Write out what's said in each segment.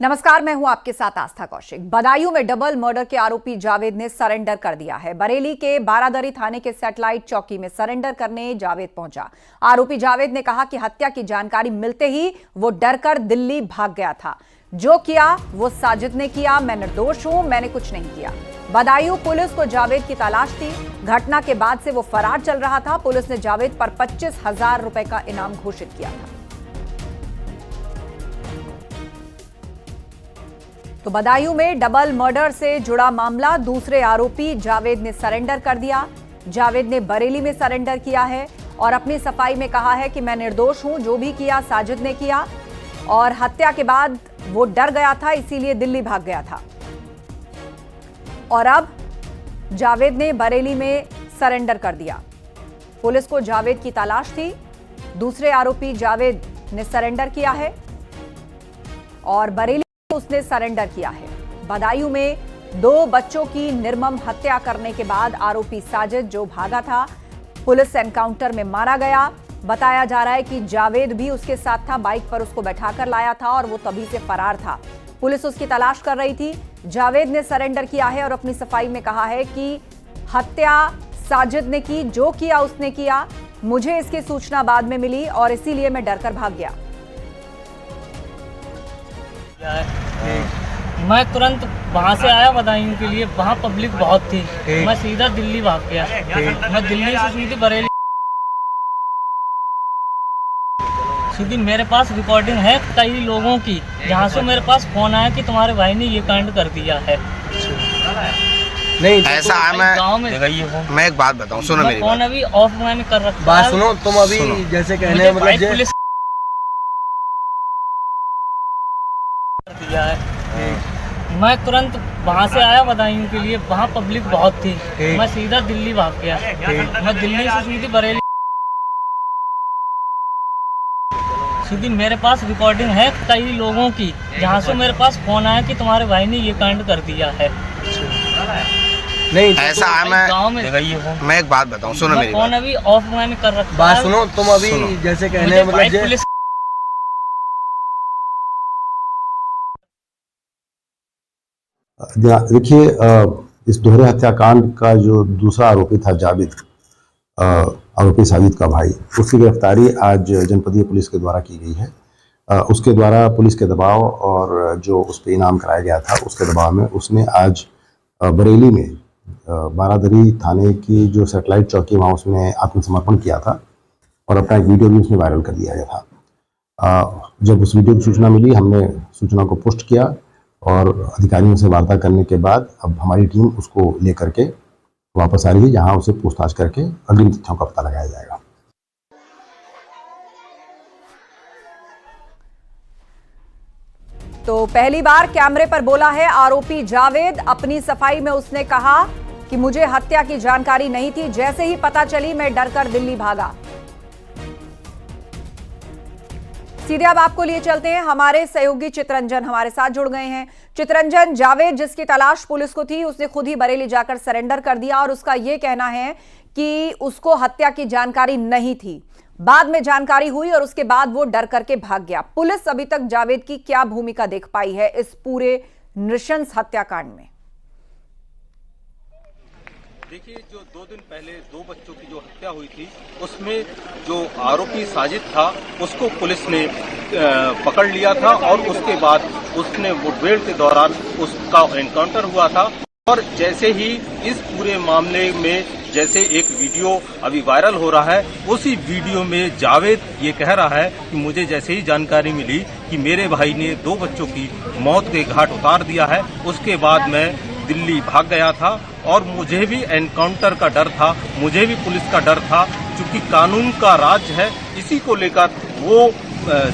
नमस्कार, मैं हूं आपके साथ आस्था कौशिक। बदायूं में डबल मर्डर के आरोपी जावेद ने सरेंडर कर दिया है। बरेली के बारादरी थाने के सैटेलाइट चौकी में सरेंडर करने जावेद पहुंचा। आरोपी जावेद ने कहा कि हत्या की जानकारी मिलते ही वो डरकर दिल्ली भाग गया था। जो किया वो साजिद ने किया, मैं निर्दोष हूं, मैंने कुछ नहीं किया। बदायूं पुलिस को जावेद की तलाश थी। घटना के बाद से वो फरार चल रहा था। पुलिस ने जावेद पर 25,000 रुपए का इनाम घोषित किया था। तो बदायूं में डबल मर्डर से जुड़ा मामला, दूसरे आरोपी जावेद ने सरेंडर कर दिया। जावेद ने बरेली में सरेंडर किया है और अपनी सफाई में कहा है कि मैं निर्दोष हूं, जो भी किया साजिद ने किया और हत्या के बाद वो डर गया था, इसीलिए दिल्ली भाग गया था। और अब जावेद ने बरेली में सरेंडर कर दिया। पुलिस को जावेद की तलाश थी। दूसरे आरोपी जावेद ने सरेंडर किया है और बरेली उसने सरेंडर किया है। बदायूं में 2 बच्चों की निर्मम हत्या करने के बाद आरोपी साजिद जो भागा था, पुलिस एनकाउंटर में मारा गया। बताया जा रहा है कि जावेद भी उसके साथ था, बाइक पर उसको बैठाकर लाया था और वो तभी से फरार था। पुलिस उसकी तलाश कर रही थी। जावेद ने सरेंडर किया है और अपनी सफाई में कहा है कि हत्या साजिद ने की, जो किया उसने किया। मुझे इसकी सूचना बाद में मिली और इसीलिए मैं डरकर भाग गया। मैं तुरंत वहाँ से आया बदायूं के लिए, वहाँ पब्लिक बहुत थी। मैं सीधा दिल्ली भाग गया। मैं दिल्ली से सीधी बरेली, सीधी मेरे पास रिकॉर्डिंग है कई लोगों की, जहाँ से मेरे पास फोन आया कि तुम्हारे भाई ने ये कांड कर दिया है। नहीं ऐसा है। मैं एक बात बताऊँ, सुनो मेरी फोन अभी ऑफ मैंने कर रखा। बात सुनो, तुम अभी जैसे कहने मतलब पुलिस दिया है। मैं तुरंत वहाँ से आया बदायूं के लिए, वहाँ पब्लिक बहुत थी। मैं सीधा दिल्ली भाग गया। मैं दिल्ली से सीधी बरेली, सीधी मेरे पास रिकॉर्डिंग है कई लोगों की, जहाँ से मेरे पास फोन आया कि तुम्हारे भाई ने ये कांड कर दिया है। नहीं ऐसा है। मैं एक बात बताऊँ, सुनो मेरी फोन अभी ऑफ मैंने कर रखा। बात सुनो, तुम अभी जैसे कहने मतलब देखिए, इस दोहरे हत्याकांड का जो दूसरा आरोपी था जावेद, आरोपी साजिद का भाई, उसकी गिरफ्तारी आज जनपदीय पुलिस के द्वारा की गई है। उसके द्वारा पुलिस के दबाव और जो उस पर इनाम कराया गया था, उसके दबाव में उसने आज बरेली में बारादरी थाने की जो सैटेलाइट चौकी, वहाँ उसने आत्मसमर्पण किया था और अपना एक वीडियो भी उसमें वायरल कर दिया गया था। जब उस वीडियो की सूचना मिली, हमने सूचना को पोस्ट किया और अधिकारियों से वार्ता करने के बाद अब हमारी टीम उसको लेकर के वापस आ रही है, जहां उसे पूछताछ करके अग्रिम तथ्यों का पता लगाया जाएगा। तो पहली बार कैमरे पर बोला है आरोपी जावेद। अपनी सफाई में उसने कहा कि मुझे हत्या की जानकारी नहीं थी, जैसे ही पता चली मैं डरकर दिल्ली भागा। सीधे अब आपको लिए चलते हैं, हमारे सहयोगी चितरंजन हमारे साथ जुड़ गए हैं। चितरंजन, जावेद जिसकी तलाश पुलिस को थी, उसने खुद ही बरेली जाकर सरेंडर कर दिया और उसका यह कहना है कि उसको हत्या की जानकारी नहीं थी। बाद में जानकारी हुई और उसके बाद वो डर करके भाग गया। पुलिस अभी तक जावेद की क्या भूमिका देख पाई है इस पूरे नृशंस हत्याकांड में? देखिए, जो 2 दिन पहले 2 बच्चों की जो हत्या हुई थी, उसमें जो आरोपी साजिद था उसको पुलिस ने पकड़ लिया था और उसके बाद उसने मुठभेड़ के दौरान उसका एनकाउंटर हुआ था। और जैसे ही इस पूरे मामले में जैसे एक वीडियो अभी वायरल हो रहा है, उसी वीडियो में जावेद ये कह रहा है कि मुझे जैसे ही जानकारी मिली कि मेरे भाई ने 2 बच्चों की मौत के घाट उतार दिया है, उसके बाद मैं दिल्ली भाग गया था और मुझे भी एनकाउंटर का डर था, मुझे भी पुलिस का डर था, क्योंकि कानून का राज है। इसी को लेकर वो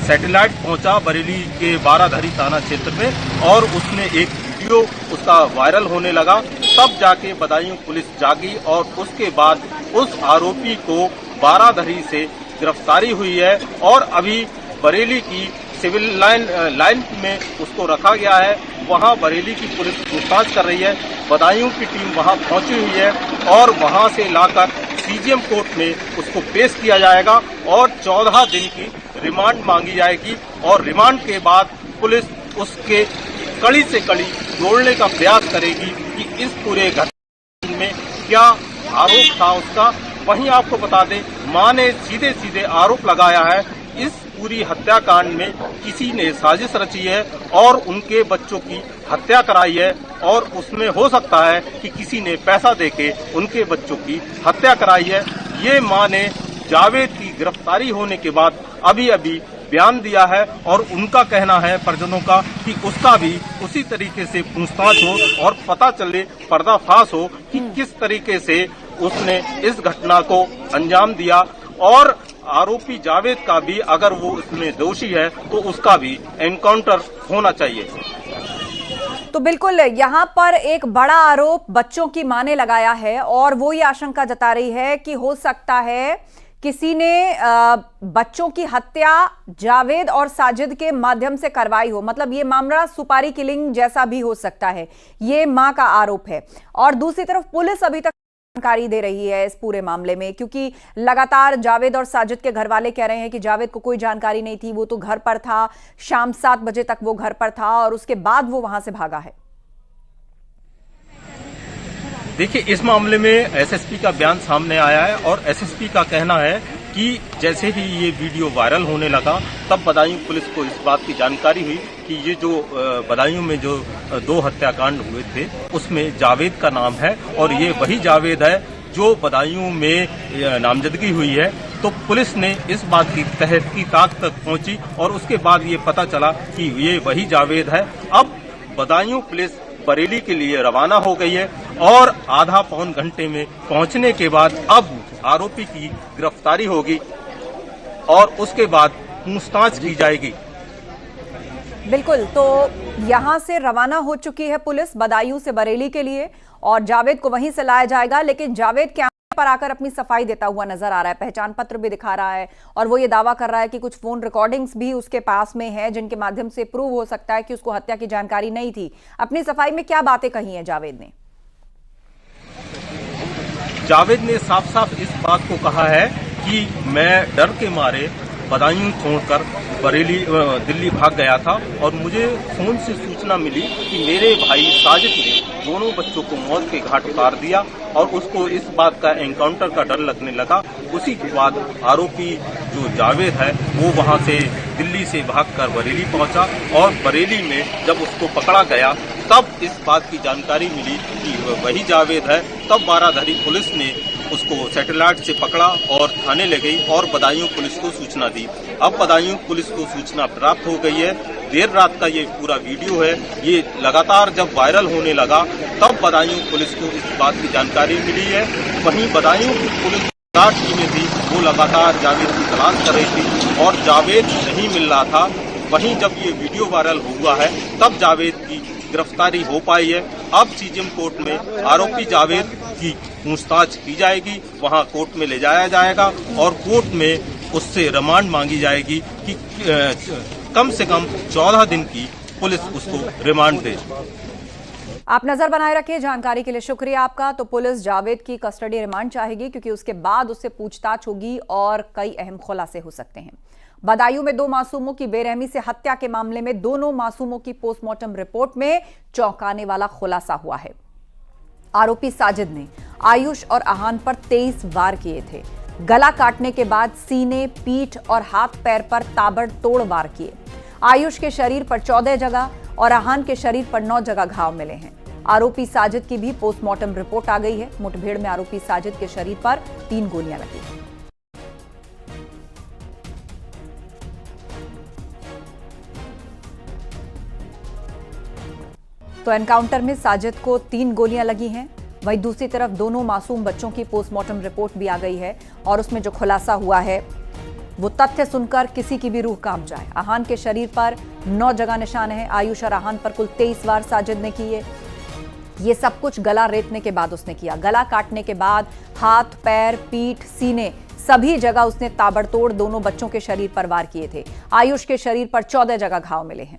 सैटेलाइट पहुंचा बरेली के बारादरी थाना क्षेत्र में और उसने एक वीडियो उसका वायरल होने लगा। तब जाके बदायूं पुलिस जागी और उसके बाद उस आरोपी को बारादरी से गिरफ्तारी हुई है और अभी बरेली की सिविल लाइन में उसको रखा गया है। वहां बरेली की पुलिस पूछताछ कर रही है। बदायूं की टीम वहां पहुंची हुई है और वहां से लाकर सीजीएम कोर्ट में उसको पेश किया जाएगा और 14 दिन की रिमांड मांगी जाएगी और रिमांड के बाद पुलिस उसके कड़ी से कड़ी जोड़ने का प्रयास करेगी कि इस पूरे घटना में क्या आरोप था उसका। वहीं आपको बता दें, मां ने सीधे सीधे आरोप लगाया है इस पूरी हत्याकांड में किसी ने साजिश रची है और उनके बच्चों की हत्या कराई है, और उसमें हो सकता है कि किसी ने पैसा देके उनके बच्चों की हत्या कराई है। ये मां ने जावेद की गिरफ्तारी होने के बाद अभी अभी बयान दिया है और उनका कहना है परिजनों का कि उसका भी उसी तरीके से पूछताछ हो और पता चले, पर्दाफाश हो कि किस तरीके से उसने इस घटना को अंजाम दिया, और आरोपी जावेद का भी अगर वो इसमें दोषी है तो उसका भी एनकाउंटर होना चाहिए। तो बिल्कुल यहाँ पर एक बड़ा आरोप बच्चों की मां ने लगाया है और वो ये आशंका जता रही है कि हो सकता है किसी ने बच्चों की हत्या जावेद और साजिद के माध्यम से करवाई हो। मतलब ये मामला सुपारी किलिंग जैसा भी हो सकता है, ये मां का आरोप है। और दूसरी तरफ पुलिस अभी तक जानकारी दे रही है इस पूरे मामले में, क्योंकि लगातार जावेद और साजिद के घर वाले कह रहे हैं कि जावेद को कोई जानकारी नहीं थी, वो तो घर पर था, शाम 7 बजे तक वो घर पर था और उसके बाद वो वहां से भागा है। देखिए, इस मामले में एसएसपी का बयान सामने आया है और एसएसपी का कहना है कि जैसे ही ये वीडियो वायरल होने लगा तब बदायूं पुलिस को इस बात की जानकारी हुई कि ये जो बदायूं में जो 2 हत्याकांड हुए थे उसमें जावेद का नाम है और ये वही जावेद है जो बदायूं में नामजदगी हुई है। तो पुलिस ने इस बात की तहकीकात तक पहुंची और उसके बाद ये पता चला कि ये वही जावेद है। अब बदायूं पुलिस बरेली के लिए रवाना हो गई है और आधा पौन घंटे में पहुंचने के बाद अब आरोपी की गिरफ्तारी होगी और उसके बाद पूछताछ की जाएगी। बिल्कुल, तो यहां से रवाना हो चुकी है पुलिस बदायूं से बरेली के लिए और जावेद को वहीं से लाया जाएगा। लेकिन जावेद कैमरे पर आकर अपनी सफाई देता हुआ नजर आ रहा है, पहचान पत्र भी दिखा रहा है और वो ये दावा कर रहा है कि कुछ फोन रिकॉर्डिंग्स भी उसके पास में है जिनके माध्यम से प्रूव हो सकता है कि उसको हत्या की जानकारी नहीं थी। अपनी सफाई में क्या बातें कही हैं जावेद ने? जावेद ने साफ साफ इस बात को कहा है कि मैं डर के मारे बदायूं छोड़कर बरेली दिल्ली भाग गया था और मुझे फोन से सूचना मिली कि मेरे भाई साजिद ने दोनों बच्चों को मौत के घाट उतार दिया और उसको इस बात का एनकाउंटर का डर लगने लगा। उसी के बाद आरोपी जो जावेद है वो वहां से दिल्ली से भागकर बरेली पहुंचा और बरेली में जब उसको पकड़ा गया तब इस बात की जानकारी मिली कि वही जावेद है। तब बाराधरी पुलिस ने उसको सैटेलाइट से पकड़ा और थाने ले गई और बदायूं पुलिस को सूचना दी। अब बदायूं पुलिस को सूचना प्राप्त हो गई है। देर रात का ये पूरा वीडियो है, ये लगातार जब वायरल होने लगा तब बदायूं पुलिस को इस बात की जानकारी मिली है। वहीं बदायूं पुलिस टीमें थी वो लगातार जावेद की तलाश कर रही थी और जावेद नहीं मिल रहा था। वहीं जब ये वीडियो वायरल हुआ है तब जावेद की गिरफ्तारी हो पाई है। अब सीजेएम कोर्ट में आरोपी जावेद की पूछताछ की जाएगी, वहां कोर्ट में ले जाया जाएगा और कोर्ट में उससे रिमांड मांगी जाएगी कि कम से कम 14 दिन की पुलिस उसको रिमांड दे। आप नजर बनाए रखिए। जानकारी के लिए शुक्रिया आपका। तो पुलिस जावेद की कस्टडी रिमांड चाहेगी क्योंकि उसके बाद उससे पूछताछ होगी और कई अहम खुलासे हो सकते हैं। बदायूं में 2 मासूमों की बेरहमी से हत्या के मामले में दोनों मासूमों की पोस्टमार्टम रिपोर्ट में चौंकाने वाला खुलासा हुआ है। आरोपी साजिद ने आयुष और आहान पर 23 वार किए थे। गला काटने के बाद सीने, पीठ और हाथ पैर पर ताबड़तोड़ वार किए। आयुष के शरीर पर 14 जगह और आहान के शरीर पर 9 जगह घाव मिले हैं। आरोपी साजिद की भी पोस्टमार्टम रिपोर्ट आ गई है। मुठभेड़ में आरोपी साजिद के शरीर पर 3 गोलियां लगी हैं। तो एनकाउंटर में साजिद को 3 गोलियां लगी हैं। वहीं दूसरी तरफ दोनों मासूम बच्चों की पोस्टमार्टम रिपोर्ट भी आ गई है और उसमें जो खुलासा हुआ है वो तथ्य सुनकर किसी की भी रूह कांप जाए। आहान के शरीर पर 9 जगह निशान है। आयुष और आहान पर कुल 23 वार साजिद ने किए। ये सब कुछ गला रेतने के बाद उसने किया। गला काटने के बाद हाथ, पैर, पीठ, सीने सभी जगह उसने ताबड़तोड़ दोनों बच्चों के शरीर पर वार किए थे। आयुष के शरीर पर 14 जगह घाव मिले हैं।